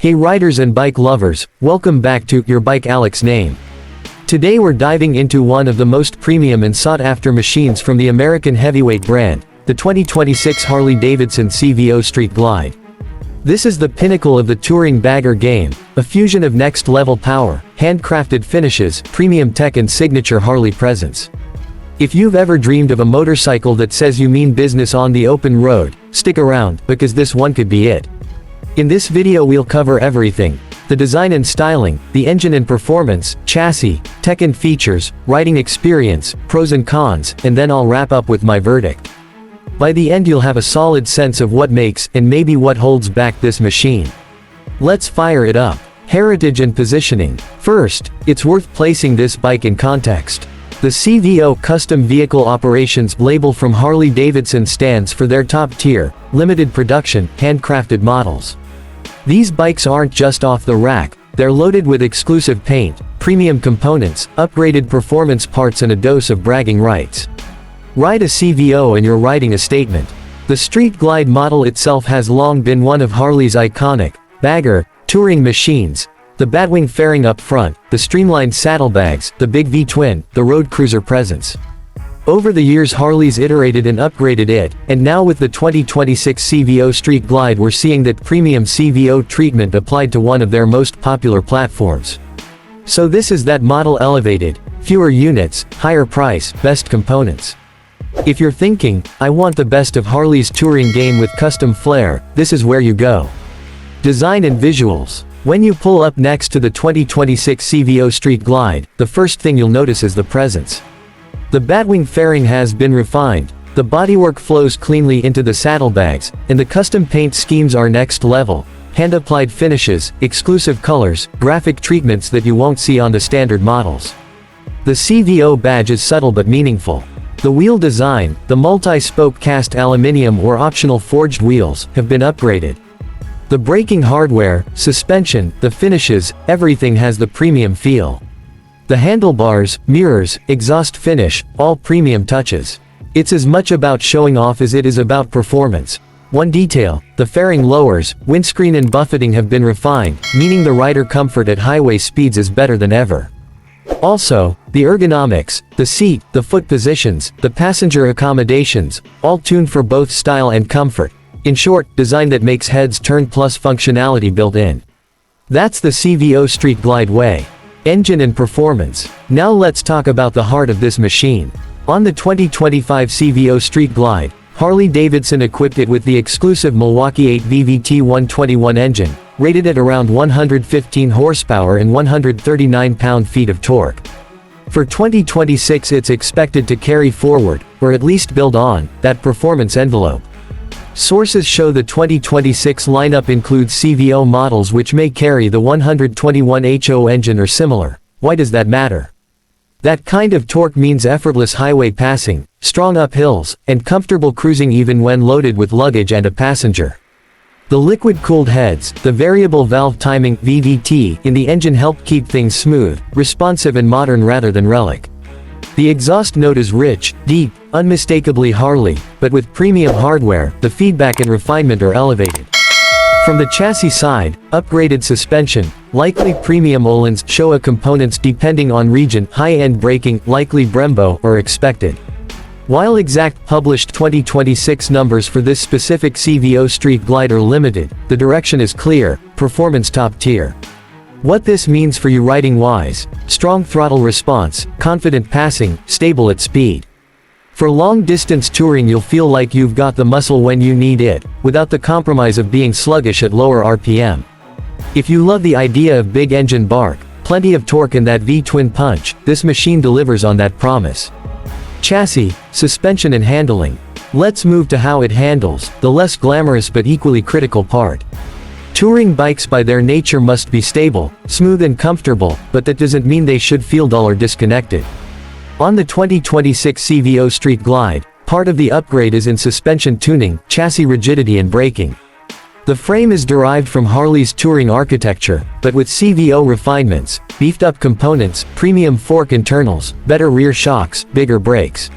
Hey riders and bike lovers, welcome back to Your Bike Alex Name. Today we're diving into one of the most premium and sought-after machines from the American heavyweight brand, the 2026 Harley-Davidson CVO Street Glide. This is the pinnacle of the touring bagger game, a fusion of next-level power, handcrafted finishes, premium tech and signature Harley presence. If you've ever dreamed of a motorcycle that says you mean business on the open road, stick around, because this one could be it. In this video we'll cover everything: the design and styling, the engine and performance, chassis, tech and features, riding experience, pros and cons, and then I'll wrap up with my verdict. By the end you'll have a solid sense of what makes, and maybe what holds back this machine. Let's fire it up. Heritage and positioning. First, it's worth placing this bike in context. The CVO Custom Vehicle Operations label from Harley-Davidson stands for their top-tier, limited production, handcrafted models. These bikes aren't just off the rack, they're loaded with exclusive paint, premium components, upgraded performance parts and a dose of bragging rights. Ride a CVO and you're riding a statement. The Street Glide model itself has long been one of Harley's iconic, bagger, touring machines. The Batwing fairing up front, the streamlined saddlebags, the big V-twin, the road cruiser presence. Over the years Harley's iterated and upgraded it, and now with the 2026 CVO Street Glide we're seeing that premium CVO treatment applied to one of their most popular platforms. So this is that model elevated: fewer units, higher price, best components. If you're thinking, I want the best of Harley's touring game with custom flair, this is where you go. Design and visuals. When you pull up next to the 2026 CVO Street Glide, the first thing you'll notice is the presence. The Batwing fairing has been refined, the bodywork flows cleanly into the saddlebags, and the custom paint schemes are next level. Hand-applied finishes, exclusive colors, graphic treatments that you won't see on the standard models. The CVO badge is subtle but meaningful. The wheel design, the multi-spoke cast aluminum or optional forged wheels, have been upgraded. The braking hardware, suspension, the finishes, everything has the premium feel. The handlebars, mirrors, exhaust finish, all premium touches. It's as much about showing off as it is about performance. One detail: the fairing lowers, windscreen and buffeting have been refined, meaning the rider comfort at highway speeds is better than ever. Also, the ergonomics, the seat, the foot positions, the passenger accommodations, all tuned for both style and comfort. In short, design that makes heads turn plus functionality built in. That's the CVO Street Glide way. Engine and performance. Now let's talk about the heart of this machine. On the 2025 CVO Street Glide, Harley-Davidson equipped it with the exclusive Milwaukee 8 VVT 121 engine, rated at around 115 horsepower and 139 pound-feet of torque. For 2026 it's expected to carry forward, or at least build on, that performance envelope. Sources show the 2026 lineup includes CVO models which may carry the 121HO engine or similar. Why does that matter? That kind of torque means effortless highway passing, strong uphills, and comfortable cruising even when loaded with luggage and a passenger. The liquid-cooled heads, the variable valve timing (VVT) in the engine help keep things smooth, responsive and modern rather than relic. The exhaust note is rich, deep, unmistakably Harley, but with premium hardware, the feedback and refinement are elevated. From the chassis side, upgraded suspension, likely premium Öhlins, Showa components depending on region, high-end braking, likely Brembo, are expected. While exact published 2026 numbers for this specific CVO Street Glide are limited, the direction is clear: performance top tier. What this means for you riding-wise: strong throttle response, confident passing, stable at speed. For long-distance touring you'll feel like you've got the muscle when you need it, without the compromise of being sluggish at lower RPM. If you love the idea of big engine bark, plenty of torque and that V-twin punch, this machine delivers on that promise. Chassis, suspension and handling. Let's move to how it handles, the less glamorous but equally critical part. Touring bikes by their nature must be stable, smooth and comfortable, but that doesn't mean they should feel dull or disconnected. On the 2026 CVO Street Glide, part of the upgrade is in suspension tuning, chassis rigidity and braking. The frame is derived from Harley's touring architecture, but with CVO refinements, beefed up components, premium fork internals, better rear shocks, bigger brakes.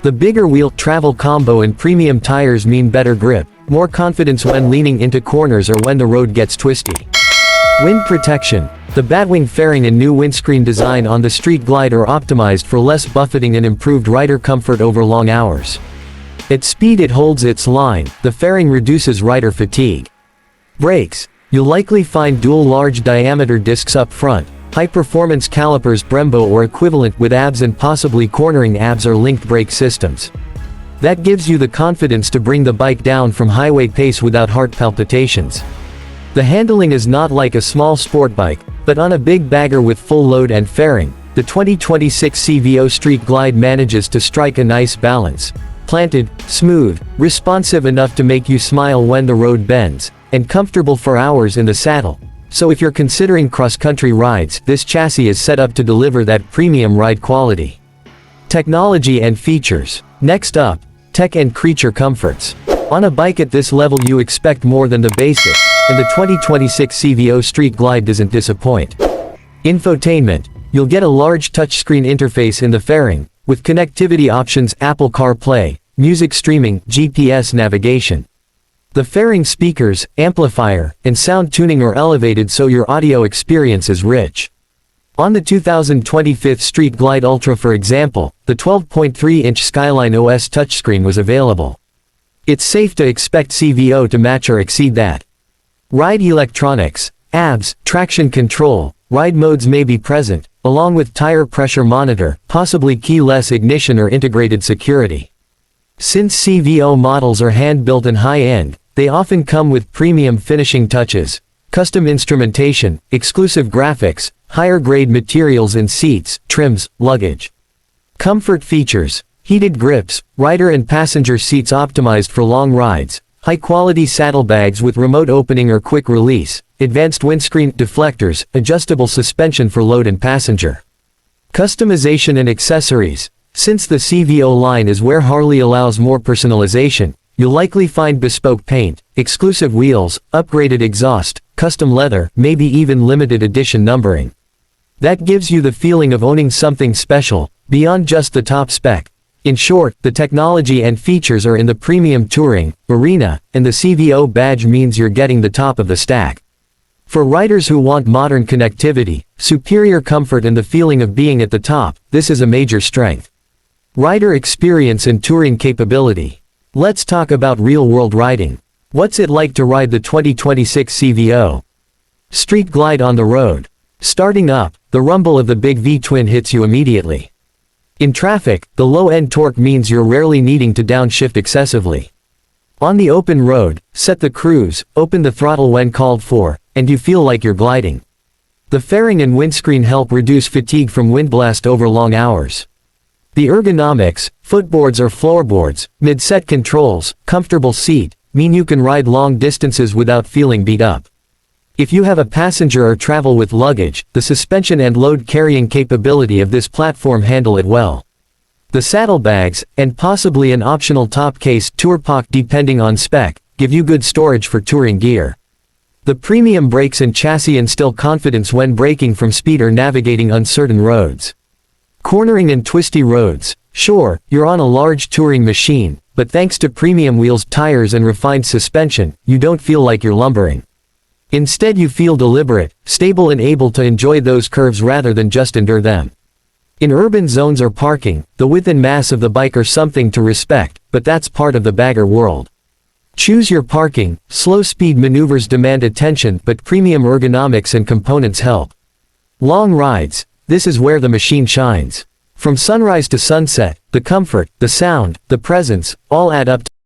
The bigger wheel travel combo and premium tires mean better grip, more confidence when leaning into corners or when the road gets twisty. Wind protection. The Batwing fairing and new windscreen design on the Street Glide are optimized for less buffeting and improved rider comfort over long hours. At speed it holds its line, the fairing reduces rider fatigue. Brakes. You'll likely find dual large diameter discs up front, high-performance calipers Brembo or equivalent with ABS and possibly cornering ABS or linked brake systems. That gives you the confidence to bring the bike down from highway pace without heart palpitations. The handling is not like a small sport bike, but on a big bagger with full load and fairing, the 2026 CVO Street Glide manages to strike a nice balance. Planted, smooth, responsive enough to make you smile when the road bends, and comfortable for hours in the saddle. So if you're considering cross-country rides, this chassis is set up to deliver that premium ride quality. Technology and features. Next up, tech and creature comforts. On a bike at this level you expect more than the basic, and the 2026 CVO Street Glide doesn't disappoint. Infotainment. You'll get a large touchscreen interface in the fairing, with connectivity options Apple CarPlay, music streaming, GPS navigation. The fairing speakers, amplifier, and sound tuning are elevated so your audio experience is rich. On the 2025 Street Glide Ultra for example, the 12.3-inch Skyline OS touchscreen was available. It's safe to expect CVO to match or exceed that. Ride electronics, ABS, traction control, ride modes may be present, along with tire pressure monitor, possibly keyless ignition or integrated security. Since CVO models are hand-built and high-end, they often come with premium finishing touches, custom instrumentation, exclusive graphics, higher-grade materials in seats, trims, luggage. Comfort features. Heated grips, rider and passenger seats optimized for long rides, high-quality saddlebags with remote opening or quick release, advanced windscreen deflectors, adjustable suspension for load and passenger. Customization and accessories. Since the CVO line is where Harley allows more personalization, you'll likely find bespoke paint, exclusive wheels, upgraded exhaust, custom leather, maybe even limited edition numbering. That gives you the feeling of owning something special, beyond just the top spec. In short, the technology and features are in the premium touring arena, and the CVO badge means you're getting the top of the stack. For riders who want modern connectivity, superior comfort and the feeling of being at the top, this is a major strength. Rider experience and touring capability. Let's talk about real-world riding. What's it like to ride the 2026 CVO Street Glide on the road? Starting up, the rumble of the big V-twin hits you immediately. In traffic, the low-end torque means you're rarely needing to downshift excessively. On the open road, set the cruise, open the throttle when called for, and you feel like you're gliding. The fairing and windscreen help reduce fatigue from windblast over long hours. The ergonomics, footboards or floorboards, mid-set controls, comfortable seat, mean you can ride long distances without feeling beat up. If you have a passenger or travel with luggage, the suspension and load-carrying capability of this platform handle it well. The saddlebags, and possibly an optional top case Tourpack depending on spec, give you good storage for touring gear. The premium brakes and chassis instill confidence when braking from speed or navigating uncertain roads. Cornering and twisty roads. Sure, you're on a large touring machine, but thanks to premium wheels, tires and refined suspension, you don't feel like you're lumbering. Instead you feel deliberate, stable and able to enjoy those curves rather than just endure them. In urban zones or parking, the width and mass of the bike are something to respect, but that's part of the bagger world. Choose your parking. Slow speed maneuvers demand attention, but premium ergonomics and components help. Long rides. This is where the machine shines. From sunrise to sunset, the comfort, the sound, the presence, all add up